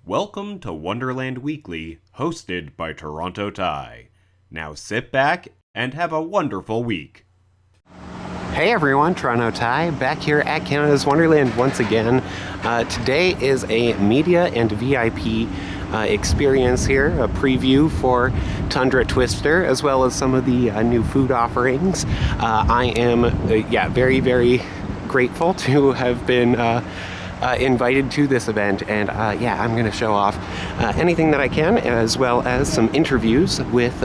Welcome to Wonderland Weekly, hosted by Toronto Ty. Now sit back and have a wonderful week. Hey everyone, Toronto Ty, back here at Canada's Wonderland once again. Today is a media and VIP experience here, a preview for Tundra Twister, as well as some of the new food offerings. I am, very, very grateful to have been invited to this event, and I'm going to show off anything that I can, as well as some interviews with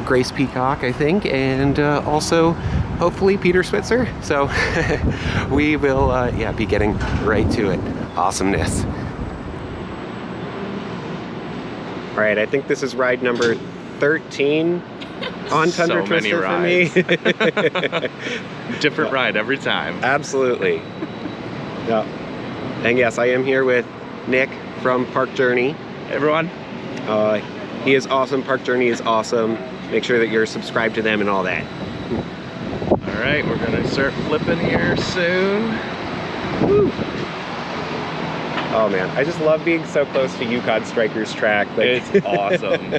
Grace Peacock, I think, and also hopefully Peter Switzer. So we will be getting right to it. Awesomeness. All right, I think this is ride number 13 on Tundra Twister for me. Different ride every time. Absolutely. Yeah. And yes, I am here with Nick from Park Journey. Hey everyone. He is awesome. Park Journey is awesome. Make sure that you're subscribed to them and all that. All right, we're gonna start flipping here soon. Woo. Oh man, I just love being so close to Yukon Strikers track. It's awesome.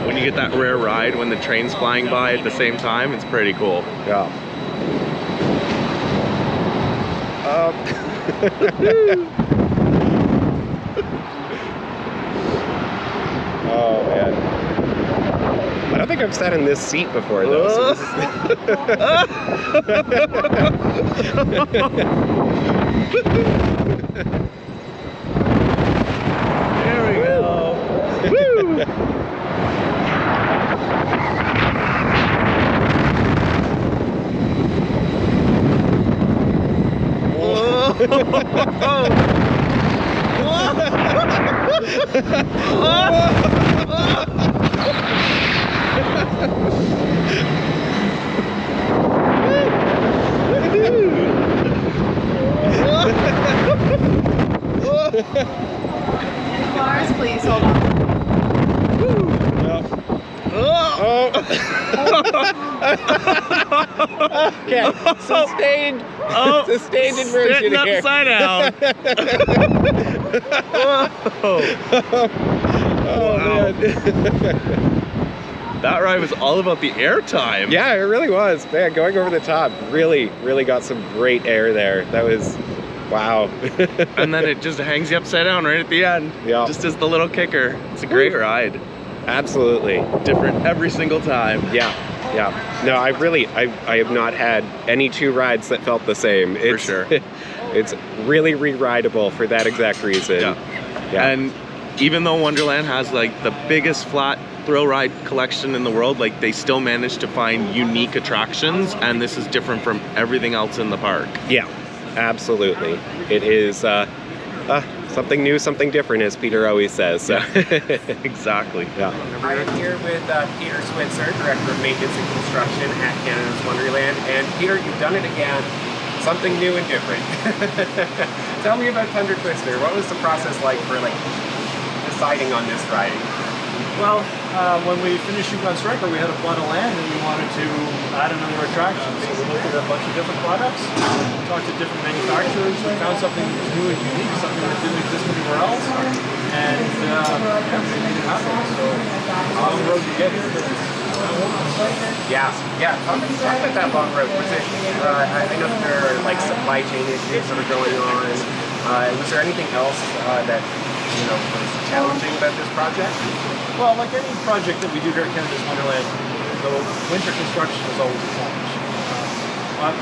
When you get that rare ride when the train's flying by at the same time, it's pretty cool. Yeah. Oh man. I don't think I've sat in this seat before though. So this There we go. Woo! Bars, please, hold on. Okay, sustained inversion Sitting here. upside down. Oh man. That ride was all about the air time. Yeah, it really was. Man, going over the top really got some great air there. That was, wow. And then it just hangs you upside down right at the end. Yeah. Just as the little kicker. It's a great ride. Absolutely. Different every single time. Yeah. No, I have not had any two rides that felt the same. For sure. It's really re-rideable for that exact reason. Yeah. And even though Wonderland has like the biggest flat thrill ride collection in the world, like they still manage to find unique attractions, and this is different from everything else in the park. Yeah, absolutely. It is something new, something different, as Peter always says. So. Exactly. Yeah. I am here with Peter Switzer, Director of Maintenance and Construction at Canada's Wonderland. And Peter, you've done it again. Something new and different. Tell me about Tundra Twister. What was the process like for deciding on this ride? Well, when we finished Yukon Striker, we had a plot of land and we wanted to add another attraction. So we looked at a bunch of different products, talked to different manufacturers, we found something new and unique, something that didn't exist anywhere else, and we made it happen. So, long road to get here. Yeah. Talk about that long road. Was it? I know that there are supply chain issues that are going on. Was there anything else that was challenging about this project? Well, like any project that we do here at Canada's Wonderland, the winter construction is always a challenge.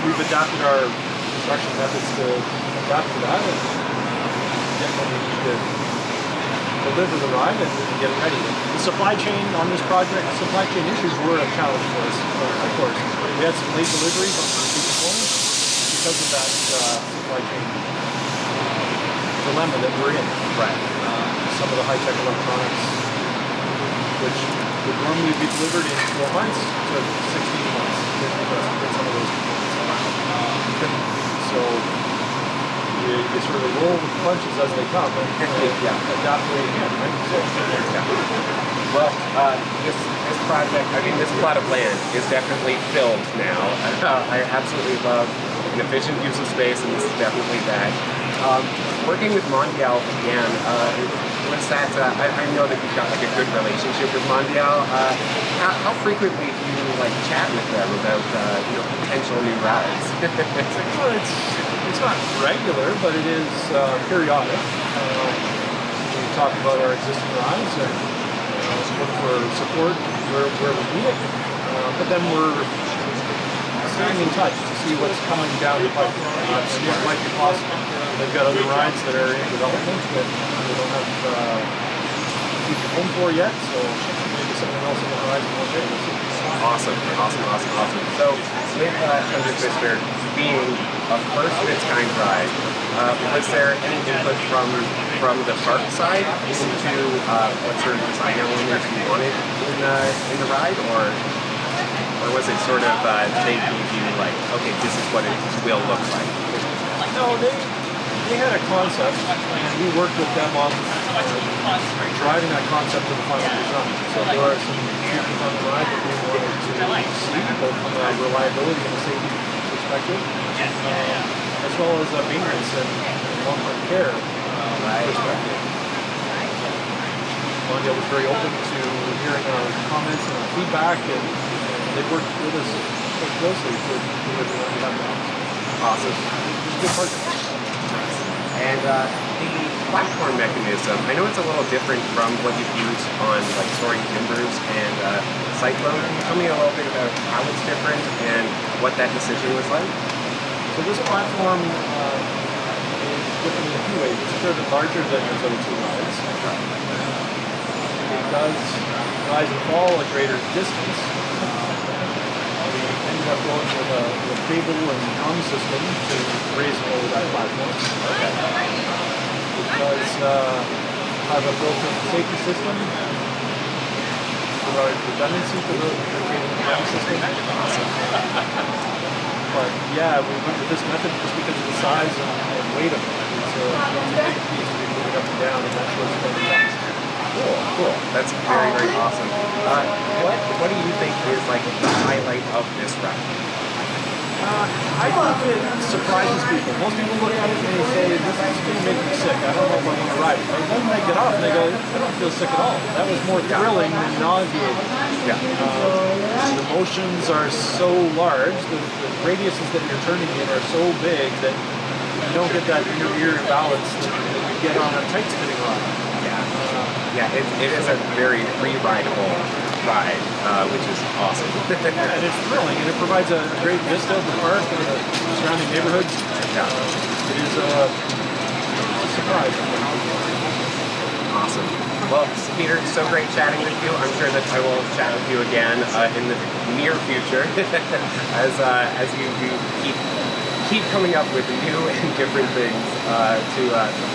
We've adapted our construction methods to adapt to that and get what we need to deliver the ride and get it ready. The supply chain on this project, supply chain issues were a challenge for us, of course. We had some late deliveries on some key components because of that supply chain dilemma that we're in. Right. Some of the high-tech electronics, which would normally be delivered in 4 months, took 16 months to get some of those components. So you sort of roll with the punches as they come and adapt where you can, right? So, Well, this project, this plot of land is definitely filled now. I absolutely love an efficient use of space, and this is definitely that. Working with Mondial again, was that, I know that you've got like a good relationship with Mondial. How frequently do you like chat with them about potential new rides? Well, it's not regular, but it is periodic. We talk about our existing rides and look for support where we need it. But then we're staying in touch to see what's coming down the pipe and what might be possible. They've got other rides that are in development that they don't have future home for yet, so maybe something else on the horizon one day. Awesome. So with Tundra Twister being a first of its kind ride, was there any input from the park side into what sort of design elements you wanted in the ride, or was it sort of they gave you like, okay, this is what it will look like? No, they had a concept, and we worked with them on driving that concept to the final design. So there are some features on the ride that we wanted to see, both from a reliability and a safety perspective, as well as a maintenance and long-term care perspective. Mondial was very open to hearing our comments and our feedback, and they worked with us quite closely to deliver what we have now. Awesome. It's a good partnership. And the platform mechanism, I know it's a little different from what you've used on like soaring timbers and cyclone. Can you tell me a little bit about how it's different and what that decision was like? So this platform is different in a few ways. It's a fair bit larger than those other two rides. It does rise and fall a greater distance. We ended up going with a cable and drum system to raise and lower that platform. It does have a built-in safety system to provide redundancy to the cable and drum system. But yeah, we went with this method just because of the size and weight of it. It's a big piece, we move it up and down, and that's what's going to be done. Cool. That's very awesome. What do you think is like the highlight of this ride? I think it surprises people. Most people look at it and they say, this is going to make me sick. I don't know if I want to ride it. But then they get off and they go, I don't feel sick at all. That was more thrilling than nauseating. Yeah. The motions are so large, the radiuses that you're turning in are so big that you don't get that inner ear balance that you get on a tight spinning ride. Yeah, it is a very free-rideable ride, which is awesome. And it's thrilling, and it provides a great vista of the park and the surrounding neighborhoods. It is a surprise. Awesome. Well, Peter, it's so great chatting with you. I'm sure that I will chat with you again in the near future as you keep coming up with new and different things to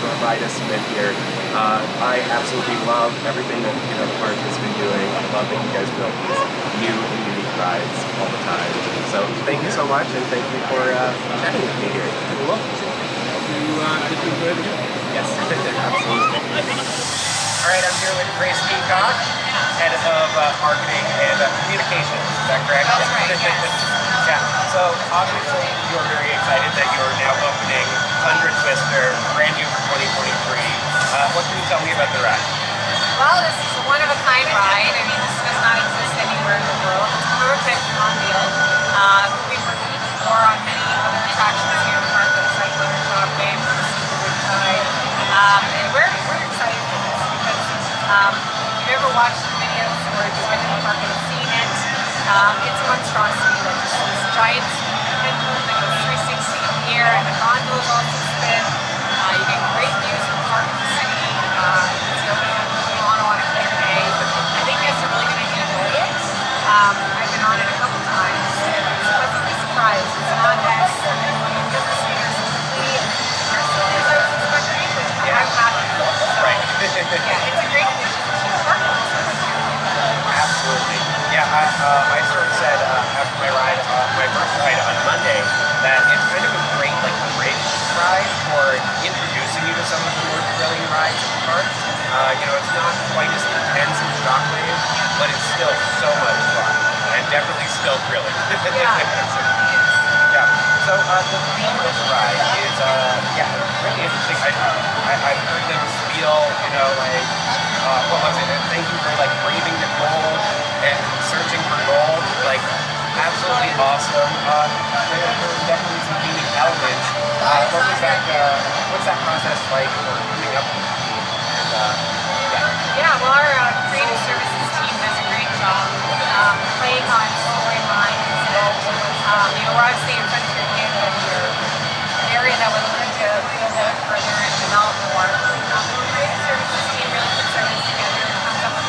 provide us with here. I absolutely love everything that the park has been doing. I love that you guys build these new and unique rides all the time. So thank you so much, and thank you for chatting with me here. You're welcome. Did you enjoy it again? Yes, absolutely. All right, I'm here with Grace Peacock, head of marketing and communications. Is that correct? That's right, yes. Yeah, so obviously you're very excited that you're now opening Tundra Twister, brand new for 2023. What can you tell me about the ride? Well, this is a one-of-a-kind ride. I mean, this does not exist anywhere in the world. It's perfect on wheel. We've worked before on many other attractions here in the park, like cycling and shopping, Superwood Tide. And we're excited for this because if you've ever watched the videos or if you've been in the park and seen it, it's a monstrosity. Like this giant pendulum that goes 360 in the air, and the gondolas also spin. You get great views from the park of the city. It's open in Toronto on a clear day. I think guests are really going to enjoy it. I've been on it a couple times, and I was pleasantly surprised. It's not as business leaders quickly and aggressively as I was expecting, which I'm happy with. So, Right. yeah, it's a great addition to the park. Absolutely. Yeah, I sort of said after my ride, my first ride on Monday, that it's kind of a great bridge ride for introducing you to some of the more thrilling rides in the park. It's not quite as intense as Shockwave, but it's still so much fun and definitely still thrilling. Yeah. Yeah. So the theme of the ride is, yeah, really interesting. I've heard them spiel, you know, like, what was it? Thank you for like braving the cold and searching for gold. Like, absolutely awesome. There were definitely some unique elements. What was that? What's that process like for coming up with the theme? And, Yeah, well, our creative services team does a great job playing on storylines. And, you know, we're obviously in Frontier Canada here, an area that we're looking to build out further and develop more. The creative services team really puts everything together and comes up with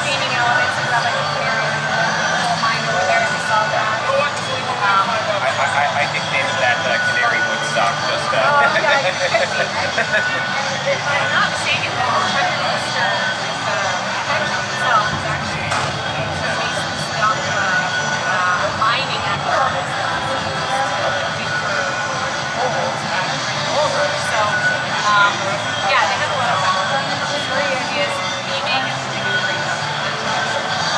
theming elements. We have like a clearing, coal mine over there, we saw that. I nicknamed that Canary Woodstock just Oh, yeah, it could be. If I'm not mistaken, the Tundra Twister, the captioning itself is actually based off mining activities that we use to dig for holes back over. So, yeah, they have a lot of fun. Three ideas, theming, and doing great job.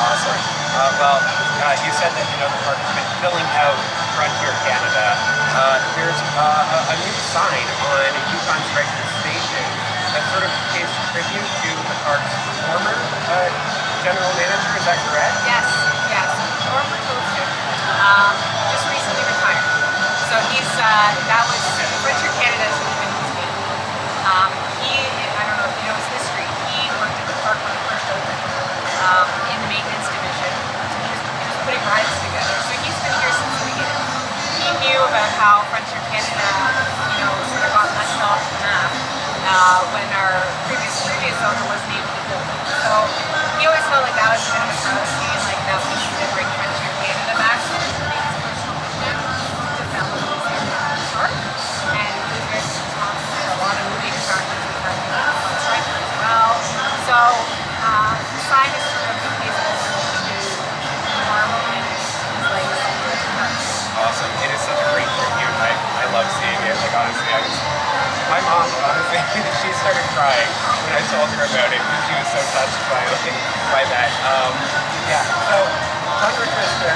awesome. Well, you said that, you know, the park has been filling out Frontier Canada. There's a new sign on Yukon's Register Station that sort of pays tribute to the park's former general manager. Is that correct? Yes, yes. Former Toaster just recently retired. So he's, that was, Frontier Canada has really been his name. I don't know if you know his history, he worked at the park when it first opened in the maintenance division. So he was putting rides together. So he's been here since the beginning. He knew about how Frontier Canada, you know, sort of got left off the map when our previous owner was named the building. So he always felt like that was kind of a travesty, and like that we needed to bring Frontier Canada back. So it was really his personal mission to develop this area of the park. And he was very responsible for a lot of movie attractions. We had on Striker as well. So the sign is sort of his homage to Norm and his legacy. Awesome. It is such a great tribute. I love seeing it. Like, honestly, my mom, honestly, she started crying when I told her about it because she was so touched by that. Yeah. So, Tundra Twister,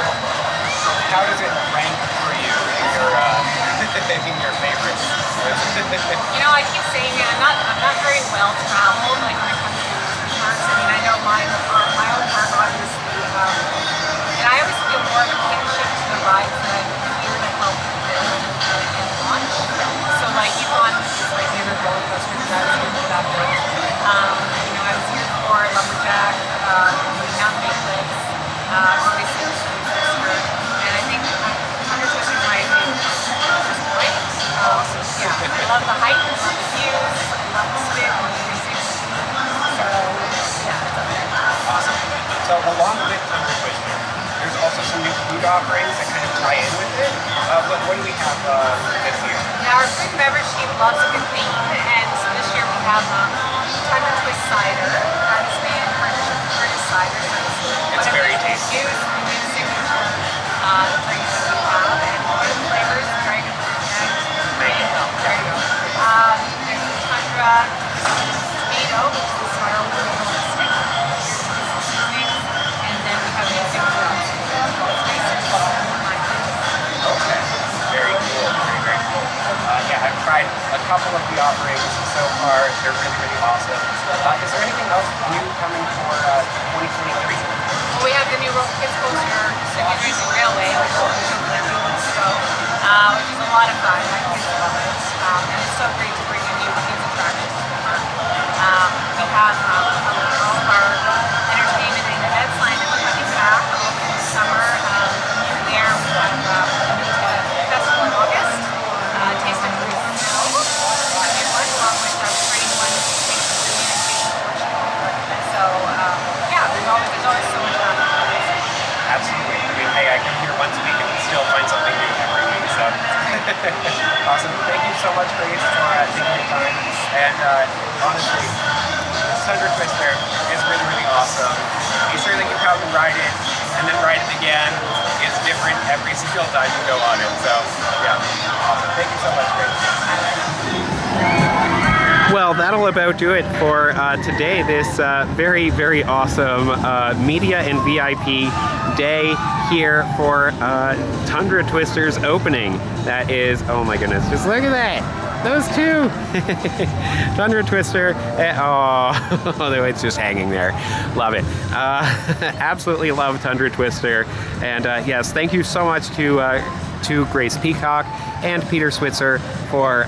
how does it rank for you in your in your favorites? You know, I keep saying it. I'm not very well traveled. Like when it comes to parks. I mean, I know my own park, obviously, and I always feel more of a kinship to the rides that I'm here to help build and launch. So like Yukon is my favorite roller coaster because I was here for that build. You know, I was here for Lumberjack, Mountain Bay Cliffs, obviously the Grace Peacock, and I think Tundra Twister is my favorite just point. Yeah, I love the height, I love the views, I love the spin, I love the 360. So yeah, it's up there. Awesome. So along with Tundra Twister, there's also some new food offerings that kind of tie in with it. What do we have this year? Now our food and beverage team loves a good theme, and so this year we have Tundra Twist cider. That has been in partnership with British Cider. It's very tasty. It's the new signature drinks that we have, and one of the flavors, dragon fruit and mango. There you go. There's the Tundra tomato, which is the sour tomato stick. And then we have the signature. It's nice and salty. Okay. Very cool. Very cool. Yeah, I've tried a couple of the offerings so far. They're really, really awesome. Is there anything else new coming for 2023? Well, we have the new Kids Coaster, Simeon Racing Railway, which opened a few months ago, which is a lot of fun. My kids love it. And it's so great to bring a new kids attraction to the park. We have all of our entertainment and events lined up coming back this summer. There we have the festival in August, Taste of Greece and Snow, a new one, along with Train 1, Taste of Communication portion. So, yeah, there's always so much fun. Absolutely. I mean, hey, I come here once a week and still find something new every week. So awesome. Thank you so much, Grace, for taking your time. And honestly, Tundra Twister is really, really awesome. You certainly can come and ride it, and then ride it again. It's different every single time you go on it. So yeah, awesome. Thank you so much, Grace. Well, that'll about do it for today, this very, very awesome media and VIP day here for Tundra Twister's opening. That is, oh my goodness, just look at that! Those two! Tundra Twister, oh, it's just hanging there. Love it. Absolutely love Tundra Twister. And yes, thank you so much to Grace Peacock and Peter Switzer for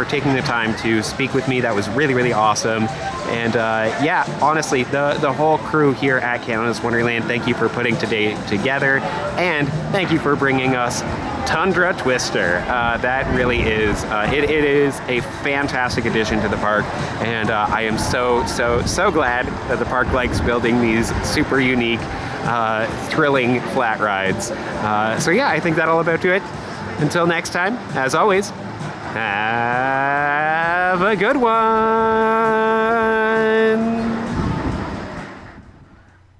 taking the time to speak with me. That was really, really awesome. And yeah, honestly, the whole crew here at Canada's Wonderland, thank you for putting today together, and thank you for bringing us Tundra Twister. That really is, it is a fantastic addition to the park, and I am so glad that the park likes building these super unique, thrilling flat rides. So yeah, I think that'll about do it. Until next time, as always, have a good one!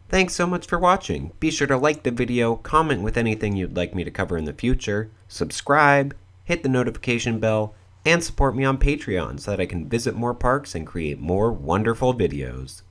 Thanks so much for watching. Be sure to like the video, comment with anything you'd like me to cover in the future, subscribe, hit the notification bell, and support me on Patreon so that I can visit more parks and create more wonderful videos.